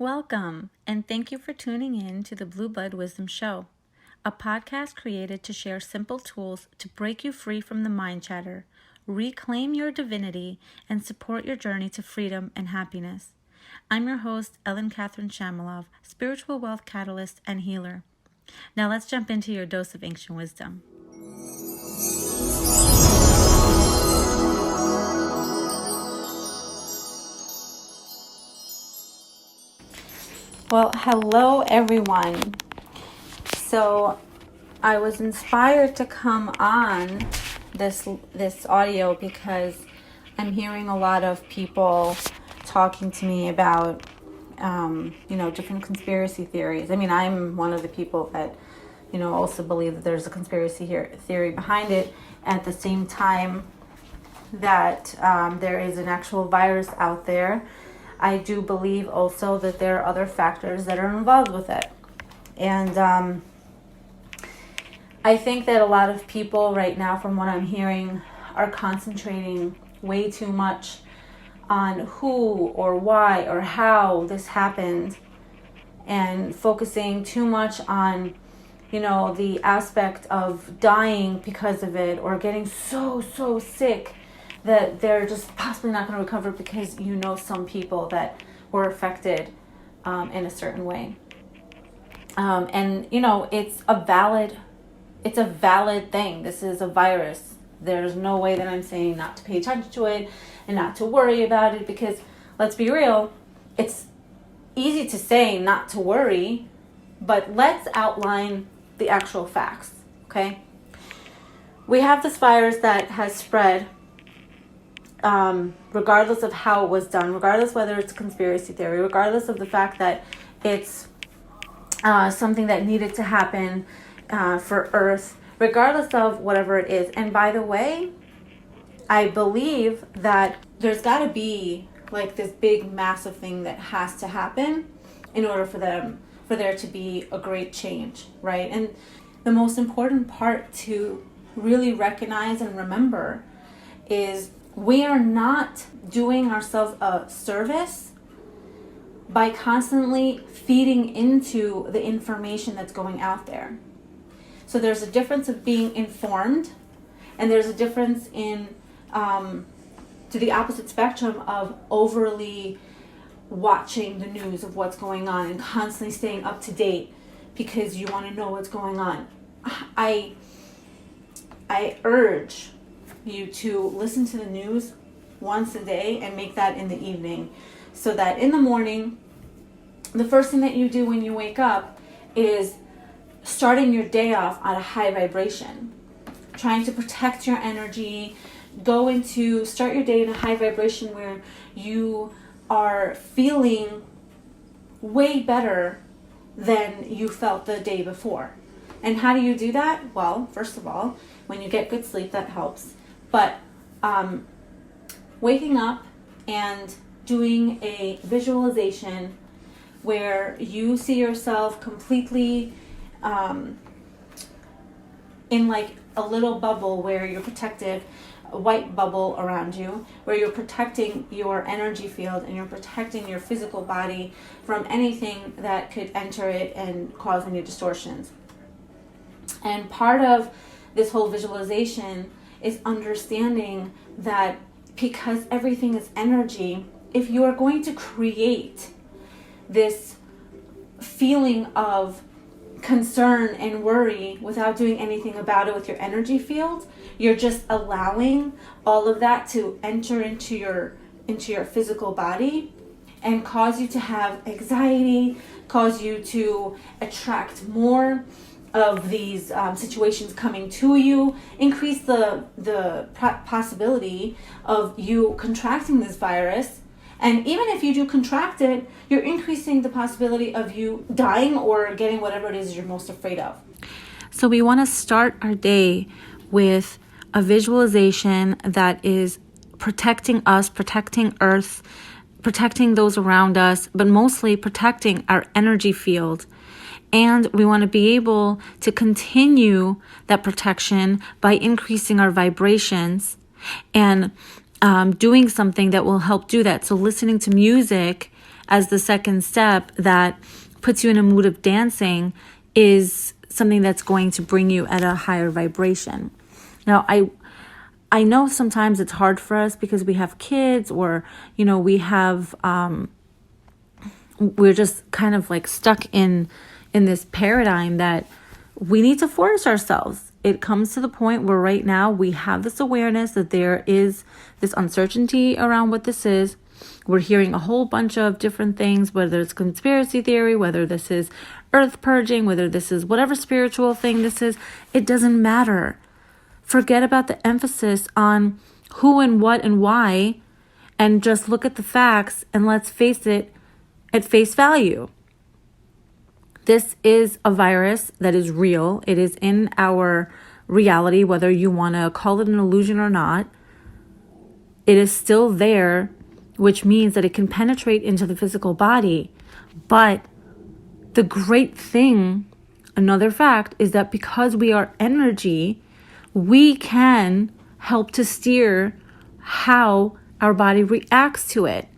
Welcome, and thank you for tuning in to the Blue Bud Wisdom Show, a podcast created to share simple tools to break you free from the mind chatter, reclaim your divinity, and support your journey to freedom and happiness. I'm your host, Ellyn Katherine, spiritual wealth catalyst and healer. Now let's jump into your dose of ancient wisdom. Well, hello everyone. So I was inspired to come on this audio because I'm hearing a lot of people talking to me about different conspiracy theories. I mean, I'm one of the people that also believe that there's a conspiracy theory behind it. At the same time that there is an actual virus out there, I do believe also that there are other factors that are involved with it. And I think that a lot of people right now, from what I'm hearing, are concentrating way too much on who or why or how this happened, and focusing too much on, the aspect of dying because of it, or getting so sick that they're just possibly not going to recover because some people that were affected in a certain way. And it's a valid thing. This is a virus. There's no way that I'm saying not to pay attention to it and not to worry about it, because let's be real, it's easy to say not to worry, but let's outline the actual facts, okay? We have this virus that has spread, regardless of how it was done, regardless whether it's a conspiracy theory, regardless of the fact that it's something that needed to happen for Earth, regardless of whatever it is. And by the way, I believe that there's got to be like this big massive thing that has to happen in order for there to be a great change, right? And the most important part to really recognize and remember is we are not doing ourselves a service by constantly feeding into the information that's going out there. So there's a difference of being informed, and there's a difference in to the opposite spectrum of overly watching the news of what's going on and constantly staying up to date because you want to know what's going on. I urge you to listen to the news once a day and make that in the evening, so that in the morning, the first thing that you do when you wake up is starting your day off at a high vibration, trying to protect your energy, start your day in a high vibration where you are feeling way better than you felt the day before. And how do you do that? Well, first of all, when you get good sleep, that helps. But waking up and doing a visualization where you see yourself completely in like a little bubble where you're protected, a white bubble around you, where you're protecting your energy field and you're protecting your physical body from anything that could enter it and cause any distortions. And part of this whole visualization is understanding that because everything is energy, if you are going to create this feeling of concern and worry without doing anything about it with your energy field, you're just allowing all of that to enter into your physical body and cause you to have anxiety, cause you to attract more of these situations coming to you, increase the possibility of you contracting this virus. And even if you do contract it, you're increasing the possibility of you dying or getting whatever it is you're most afraid of. So we want to start our day with a visualization that is protecting us, protecting Earth, protecting those around us, but mostly protecting our energy field. And we want to be able to continue that protection by increasing our vibrations and doing something that will help do that. So listening to music as the second step that puts you in a mood of dancing is something that's going to bring you at a higher vibration. Now, I know sometimes it's hard for us because we have kids, or, we have, we're just kind of like stuck in this paradigm that we need to force ourselves. It comes to the point where right now we have this awareness that there is this uncertainty around what this is. We're hearing a whole bunch of different things, whether it's conspiracy theory, whether this is earth purging, whether this is whatever spiritual thing this is. It doesn't matter. Forget about the emphasis on who and what and why, and just look at the facts, and let's face it at face value. This is a virus that is real. It is in our reality, whether you want to call it an illusion or not. It is still there, which means that it can penetrate into the physical body. But the great thing, another fact, is that because we are energy, we can help to steer how our body reacts to it.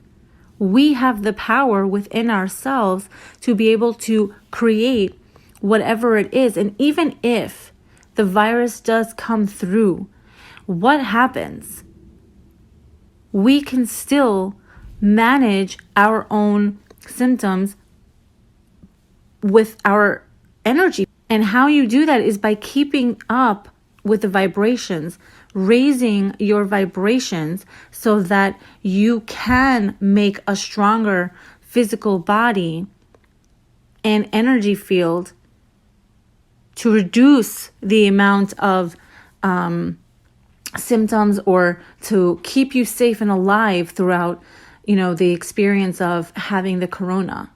We have the power within ourselves to be able to create whatever it is. And even if the virus does come through, what happens? We can still manage our own symptoms with our energy. And how you do that is by keeping up with the vibrations, raising your vibrations so that you can make a stronger physical body and energy field to reduce the amount of symptoms, or to keep you safe and alive throughout, the experience of having the corona.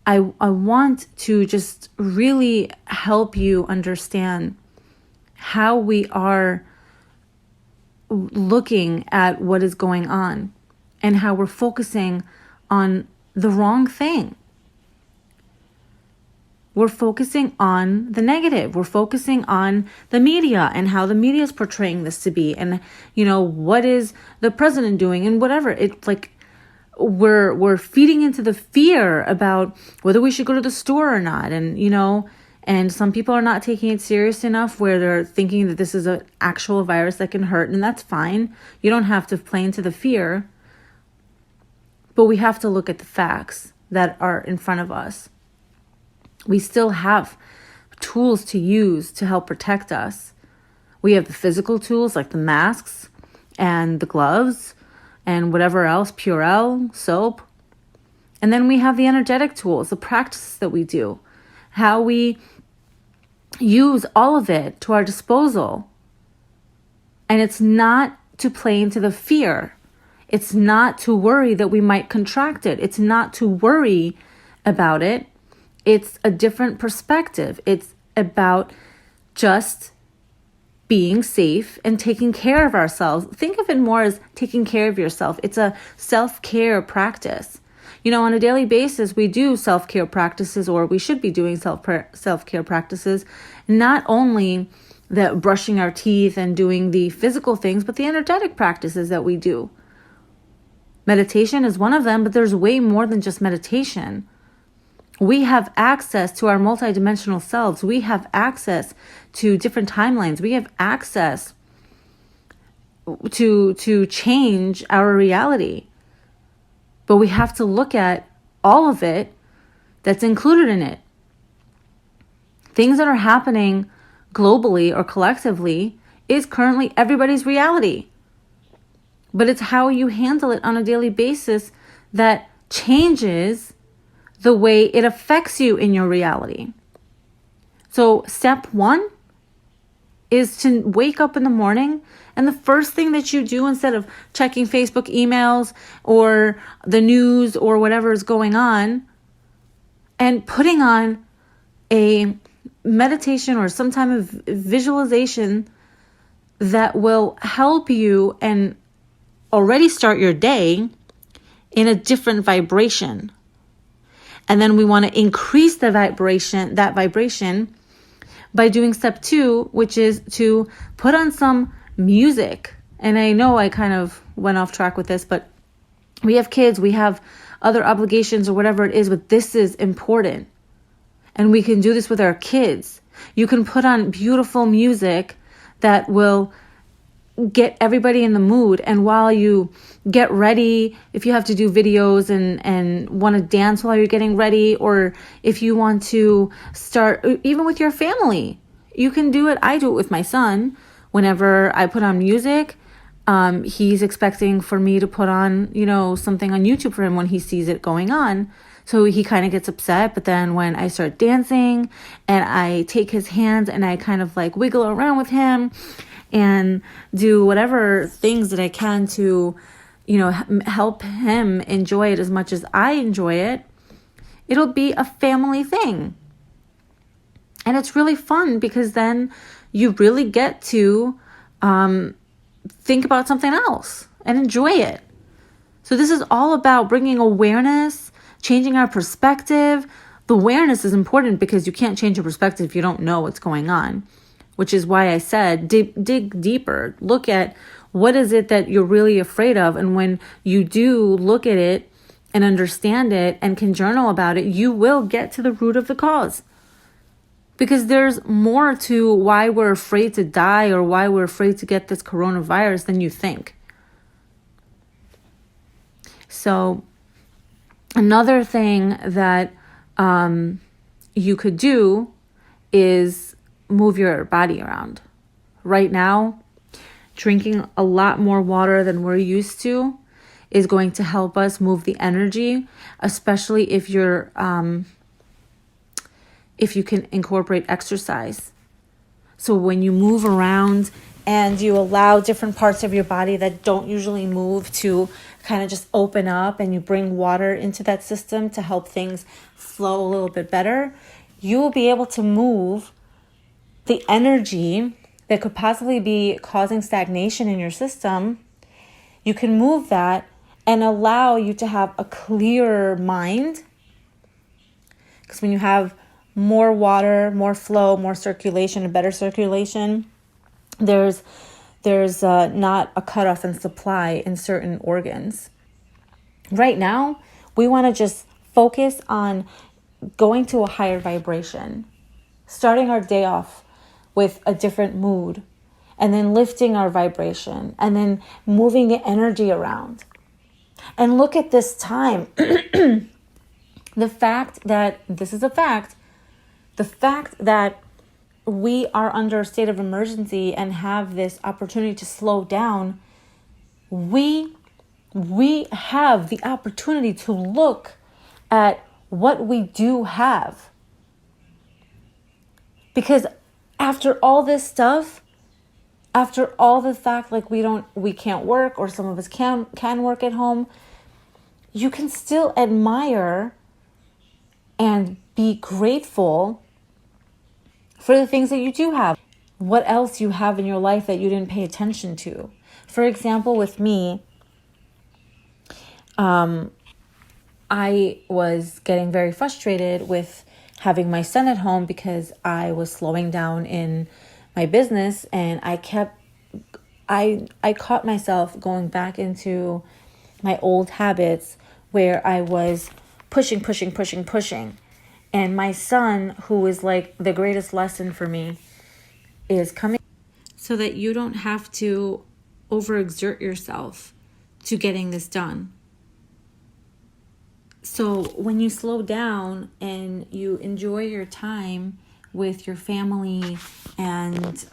I want to just really help you understand how we are looking at what is going on and how we're focusing on the wrong thing. We're focusing on the negative. We're focusing on the media and how the media is portraying this to be, and, what is the president doing and whatever. It's like, we're feeding into the fear about whether we should go to the store or not. And, and some people are not taking it serious enough where they're thinking that this is an actual virus that can hurt. And that's fine. You don't have to play into the fear. But we have to look at the facts that are in front of us. We still have tools to use to help protect us. We have the physical tools like the masks and the gloves and whatever else, Purell, soap. And then we have the energetic tools, the practices that we do, how we use all of it to our disposal. And it's not to play into the fear. It's not to worry that we might contract it. It's not to worry about it. It's a different perspective. It's about just being safe and taking care of ourselves. Think of it more as taking care of yourself. It's a self-care practice. On a daily basis, we do self-care practices, or we should be doing self-care practices, not only the brushing our teeth and doing the physical things, but the energetic practices that we do. Meditation is one of them, but there's way more than just meditation. We have access to our multidimensional selves. We have access to different timelines. We have access to change our reality. But we have to look at all of it that's included in it. Things that are happening globally or collectively is currently everybody's reality. But it's how you handle it on a daily basis that changes the way it affects you in your reality. So step 1 is to wake up in the morning, and the first thing that you do, instead of checking Facebook emails or the news or whatever is going on, and putting on a meditation or some type of visualization that will help you and already start your day in a different vibration. And then we want to increase that vibration by doing step 2, which is to put on some music. And I know I kind of went off track with this, but We have kids, we have other obligations or whatever it is, but this is important. And we can do this with our kids. You can put on beautiful music that will get everybody in the mood. And while you get ready, if you have to do videos and want to dance while you're getting ready, or if you want to start, even with your family, you can do it. I do it with my son. Whenever I put on music, he's expecting for me to put on, something on YouTube for him when he sees it going on. So he kind of gets upset. But then when I start dancing and I take his hands and I kind of like wiggle around with him and do whatever things that I can to, help him enjoy it as much as I enjoy it, it'll be a family thing. And it's really fun because then you really get to think about something else and enjoy it. So this is all about bringing awareness, changing our perspective. The awareness is important because you can't change your perspective if you don't know what's going on, which is why I said dig deeper. Look at what is it that you're really afraid of. And when you do look at it and understand it and can journal about it, you will get to the root of the cause. Because there's more to why we're afraid to die or why we're afraid to get this coronavirus than you think. So another thing that you could do is move your body around. Right now, drinking a lot more water than we're used to is going to help us move the energy, especially if you can incorporate exercise. So when you move around and you allow different parts of your body that don't usually move to kind of just open up, and you bring water into that system to help things flow a little bit better, you will be able to move the energy that could possibly be causing stagnation in your system. You can move that and allow you to have a clearer mind. Because when you have more water, more flow, more circulation, and better circulation, there's not a cutoff in supply in certain organs. Right now, we want to just focus on going to a higher vibration, starting our day off with a different mood, and then lifting our vibration, and then moving the energy around. And look at this time. The fact that we are under a state of emergency and have this opportunity to slow down, we have the opportunity to look at what we do have. Because after all this stuff, after all the fact like we can't work, or some of us can work at home, you can still admire and be grateful for the things that you do have. What else you have in your life that you didn't pay attention to? For example, with me, I was getting very frustrated with having my son at home because I was slowing down in my business, and I caught myself going back into my old habits where I was pushing. And my son, who is like the greatest lesson for me, is coming so that you don't have to overexert yourself to getting this done. So when you slow down and you enjoy your time with your family and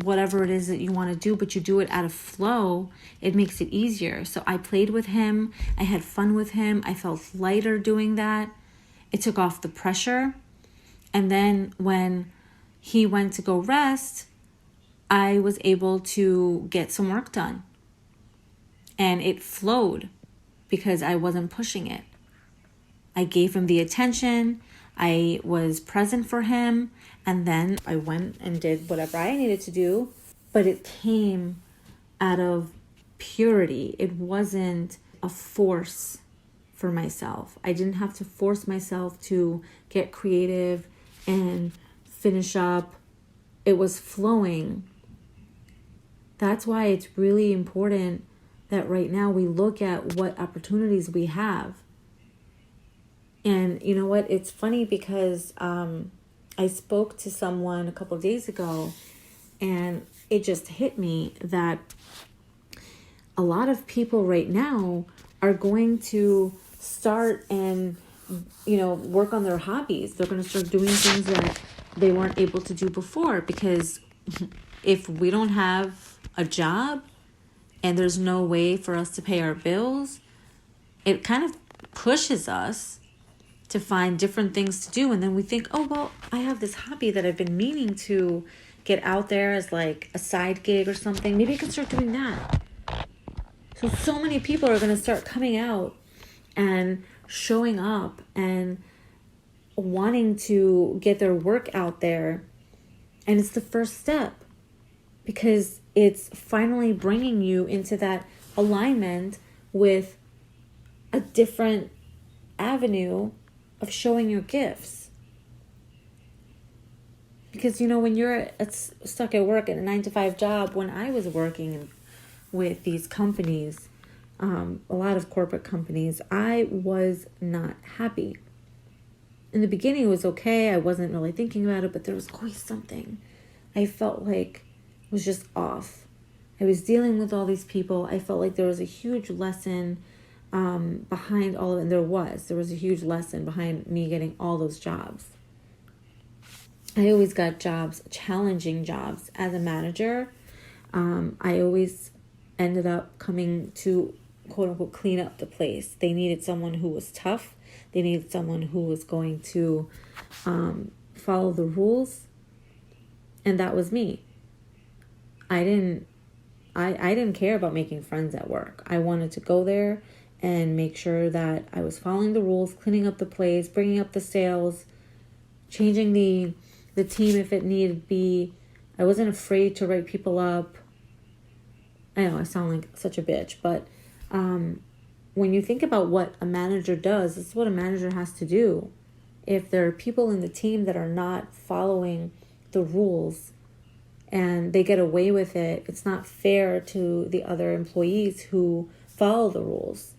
whatever it is that you want to do, but you do it out of flow, it makes it easier. So I played with him. I had fun with him. I felt lighter doing that. It took off the pressure. And then when he went to go rest, I was able to get some work done. And it flowed because I wasn't pushing it. I gave him the attention. I was present for him. And then I went and did whatever I needed to do. But it came out of purity. It wasn't a force for myself. I didn't have to force myself to get creative and finish up. It was flowing. That's why it's really important that right now we look at what opportunities we have. And you know what? It's funny because I spoke to someone a couple of days ago, and it just hit me that a lot of people right now are going to start and, work on their hobbies. They're going to start doing things that they weren't able to do before, because if we don't have a job and there's no way for us to pay our bills, it kind of pushes us to find different things to do. And then we think, oh, well, I have this hobby that I've been meaning to get out there as like a side gig or something. Maybe I can start doing that. So many people are going to start coming out and showing up and wanting to get their work out there. And it's the first step, because it's finally bringing you into that alignment with a different avenue of showing your gifts. Because, when you're stuck at work at a 9-to-5 job, when I was working with these companies, a lot of corporate companies, I was not happy. In the beginning, it was okay. I wasn't really thinking about it, but there was always something. I felt like it was just off. I was dealing with all these people. I felt like there was a huge lesson behind all of it. And there was a huge lesson behind me getting all those jobs. I always got jobs, challenging jobs as a manager. I always ended up coming to, quote unquote, clean up the place. They needed someone who was tough. They needed someone who was going to follow the rules. And that was me. I didn't care about making friends at work. I wanted to go there and make sure that I was following the rules, cleaning up the place, bringing up the sales, changing the team if it needed be. I wasn't afraid to write people up. I know I sound like such a bitch, but when you think about what a manager does, this is what a manager has to do. If there are people in the team that are not following the rules and they get away with it, it's not fair to the other employees who follow the rules,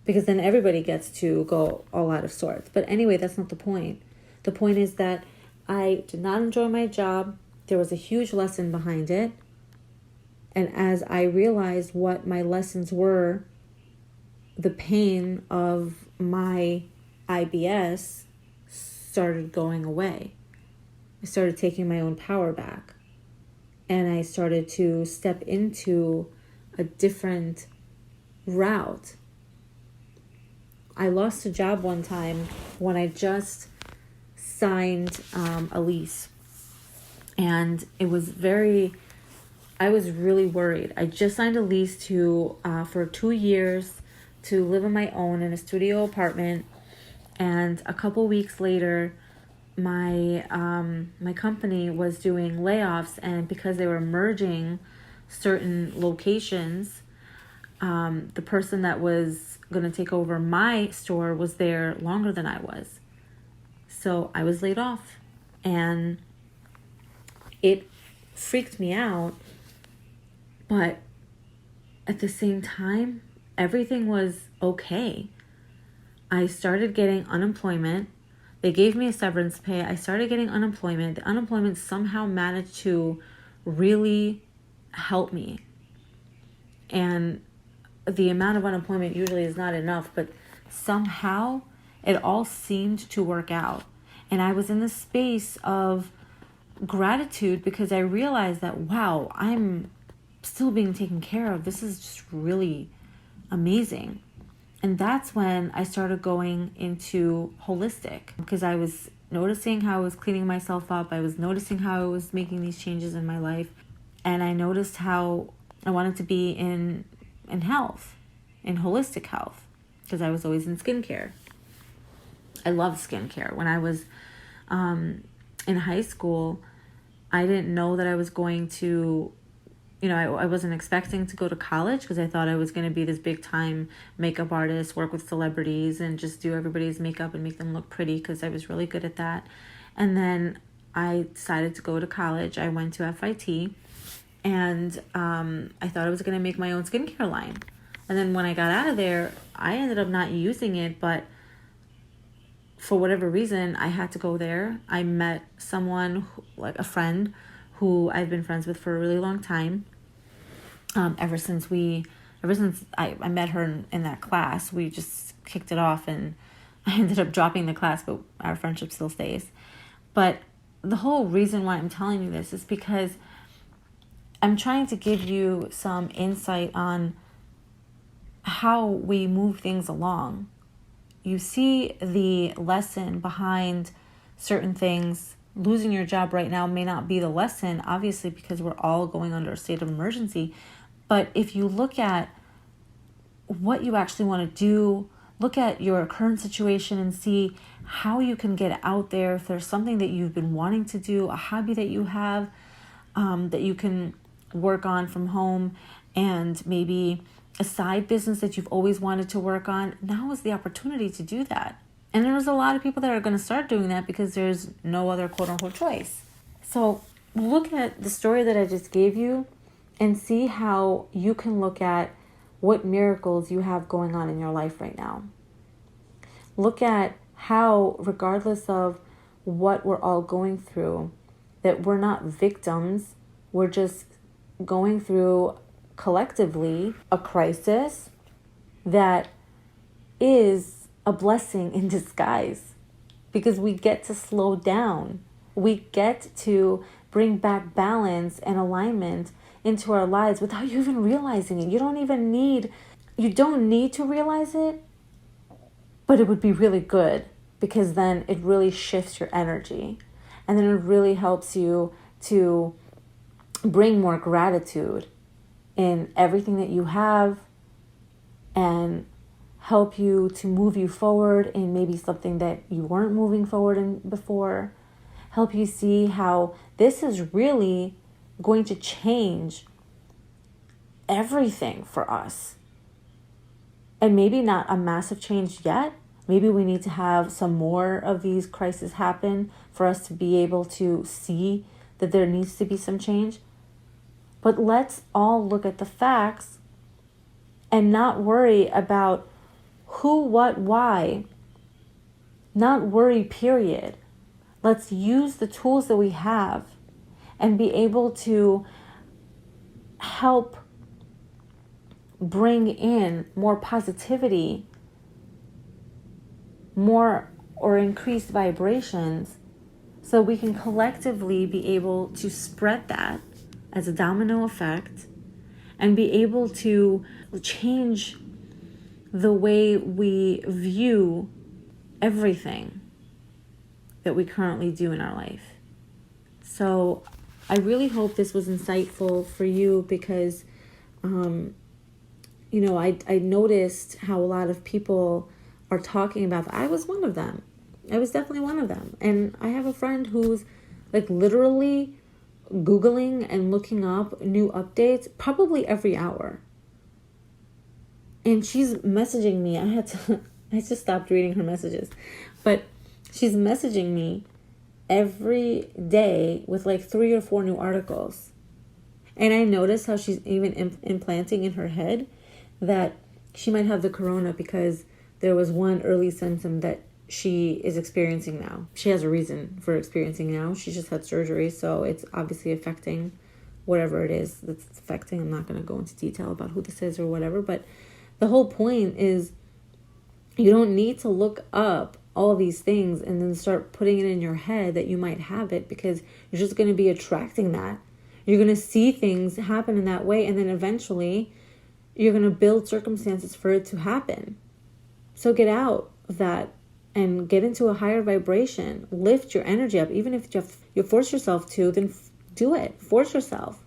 because then everybody gets to go all out of sorts. But anyway, that's not the point. The point is that I did not enjoy my job. There was a huge lesson behind it. And as I realized what my lessons were, the pain of my IBS started going away. I started taking my own power back. And I started to step into a different route. I lost a job one time when I just signed a lease. And it was I was really worried. I just signed a lease for 2 years to live on my own in a studio apartment. And a couple weeks later, my company was doing layoffs, and because they were merging certain locations, the person that was going to take over my store was there longer than I was. So I was laid off, and it freaked me out. But at the same time, everything was okay. I started getting unemployment. They gave me a severance pay. I started getting unemployment. The unemployment somehow managed to really help me. And the amount of unemployment usually is not enough, but somehow it all seemed to work out. And I was in this space of gratitude because I realized that, wow, I'm still being taken care of. This is just really amazing. And that's when I started going into holistic, because I was noticing how I was cleaning myself up. I was noticing how I was making these changes in my life. And I noticed how I wanted to be in health, in holistic health, because I was always in skincare. I loved skincare. When I was in high school, I didn't know that I was going to, I wasn't expecting to go to college, because I thought I was going to be this big time makeup artist, work with celebrities and just do everybody's makeup and make them look pretty, because I was really good at that. And then I decided to go to college. I went to FIT, And I thought I was going to make my own skincare line. And then when I got out of there, I ended up not using it, but for whatever reason, I had to go there. I met someone, like a friend, who I've been friends with for a really long time. Ever since I met her in that class, we just kicked it off, and I ended up dropping the class, but our friendship still stays. But the whole reason why I'm telling you this is because I'm trying to give you some insight on how we move things along. You see the lesson behind certain things. Losing your job right now may not be the lesson, obviously, because we're all going under a state of emergency. But if you look at what you actually want to do, look at your current situation and see how you can get out there. If there's something that you've been wanting to do, a hobby that you have, that you can work on from home, and maybe a side business that you've always wanted to work on, now is the opportunity to do that. And there's a lot of people that are going to start doing that because there's no other quote-unquote choice. So look at the story that I just gave you and see how you can look at what miracles you have going on in your life right now. Look at how, regardless of what we're all going through, that we're not victims, we're just going through collectively a crisis that is a blessing in disguise, because we get to slow down. We get to bring back balance and alignment into our lives without you even realizing it. You don't need to realize it, but it would be really good, because then it really shifts your energy, and then it really helps you to bring more gratitude in everything that you have, and help you to move you forward in maybe something that you weren't moving forward in before. Help you see how this is really going to change everything for us. And maybe not a massive change yet. Maybe we need to have some more of these crises happen for us to be able to see that there needs to be some change. But let's all look at the facts and not worry about who, what, why. Not worry, period. Let's use the tools that we have and be able to help bring in more positivity, more or increased vibrations, so we can collectively be able to spread that as a domino effect and be able to change the way we view everything that we currently do in our life. So I really hope this was insightful for you, because I noticed how a lot of people are talking about that. I was one of them. I was definitely one of them. And I have a friend who's like literally Googling and looking up new updates probably every hour. And she's messaging me. I just stopped reading her messages. But she's messaging me every day with like 3 or 4 new articles. And I notice how she's even implanting in her head that she might have the corona because there was one early symptom that she is experiencing now. She has a reason for experiencing now. She just had surgery, so it's obviously affecting whatever it is that's affecting. I'm not going to go into detail about who this is or whatever, but the whole point is you don't need to look up all these things and then start putting it in your head that you might have it, because you're just going to be attracting that. You're going to see things happen in that way, and then eventually you're going to build circumstances for it to happen. So get out of that and get into a higher vibration. Lift your energy up. Even if you force yourself to, then do it. Force yourself.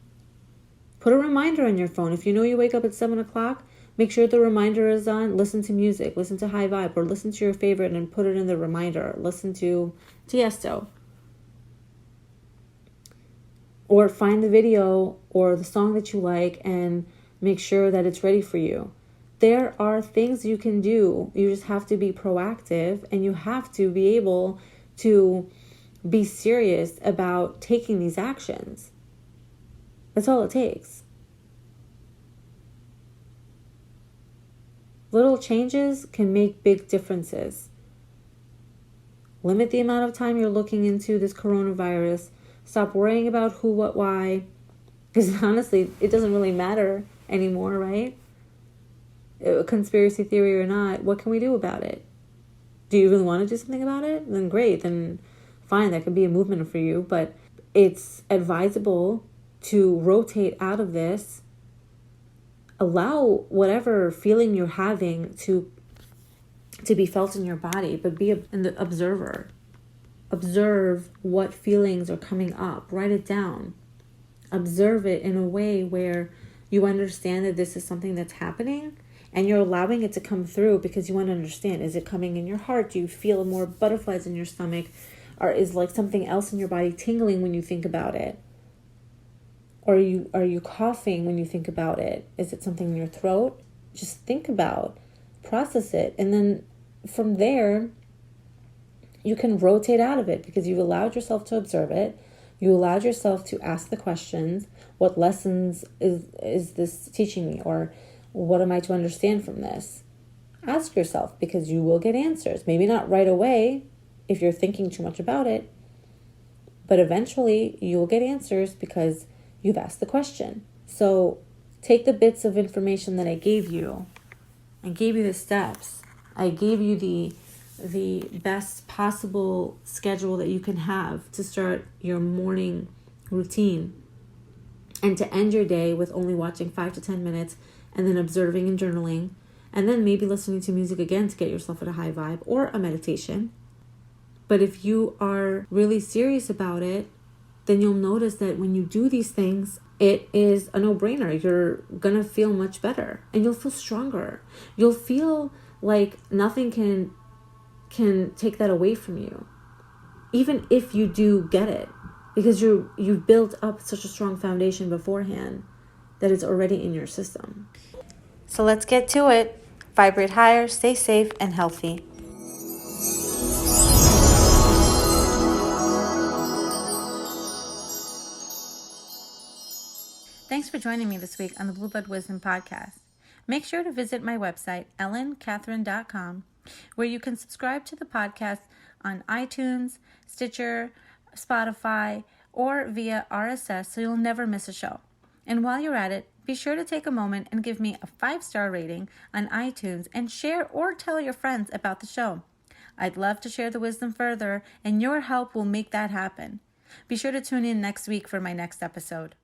Put a reminder on your phone. If you know you wake up at 7 o'clock, make sure the reminder is on. Listen to music. Listen to high vibe. Or listen to your favorite and put it in the reminder. Listen to Tiesto. Or find the video or the song that you like and make sure that it's ready for you. There are things you can do. You just have to be proactive, and you have to be able to be serious about taking these actions. That's all it takes. Little changes can make big differences. Limit the amount of time you're looking into this coronavirus. Stop worrying about who, what, why. Because honestly, it doesn't really matter anymore, right? Conspiracy theory or not, what can we do about it? Do you really want to do something about it? Then great, then fine, that could be a movement for you. But it's advisable to rotate out of this. Allow whatever feeling you're having to be felt in your body, but be an observer. Observe what feelings are coming up. Write it down. Observe it in a way where you understand that this is something that's happening and you're allowing it to come through because you want to understand. Is it coming in your heart? Do you feel more butterflies in your stomach? Or is like something else in your body tingling when you think about it? Or are you coughing when you think about it? Is it something in your throat? Just think about, process it. And then from there, you can rotate out of it because you've allowed yourself to observe it. You allowed yourself to ask the questions. What lessons is this teaching me? Or what am I to understand from this? Ask yourself, because you will get answers. Maybe not right away if you're thinking too much about it, but eventually you will get answers because you've asked the question. So take the bits of information that I gave you. I gave you the steps. I gave you the best possible schedule that you can have to start your morning routine and to end your day with only watching 5 to 10 minutes and then observing and journaling, and then maybe listening to music again to get yourself at a high vibe, or a meditation. But if you are really serious about it, then you'll notice that when you do these things, it is a no-brainer. You're going to feel much better and you'll feel stronger. You'll feel like nothing can take that away from you, even if you do get it, because you've built up such a strong foundation beforehand that it's already in your system. So let's get to it. Vibrate higher, stay safe and healthy. Thanks for joining me this week on the Bluebird Wisdom Podcast. Make sure to visit my website, ellynkatherine.com, where you can subscribe to the podcast on iTunes, Stitcher, Spotify, or via RSS so you'll never miss a show. And while you're at it, be sure to take a moment and give me a 5-star rating on iTunes and share or tell your friends about the show. I'd love to share the wisdom further, and your help will make that happen. Be sure to tune in next week for my next episode.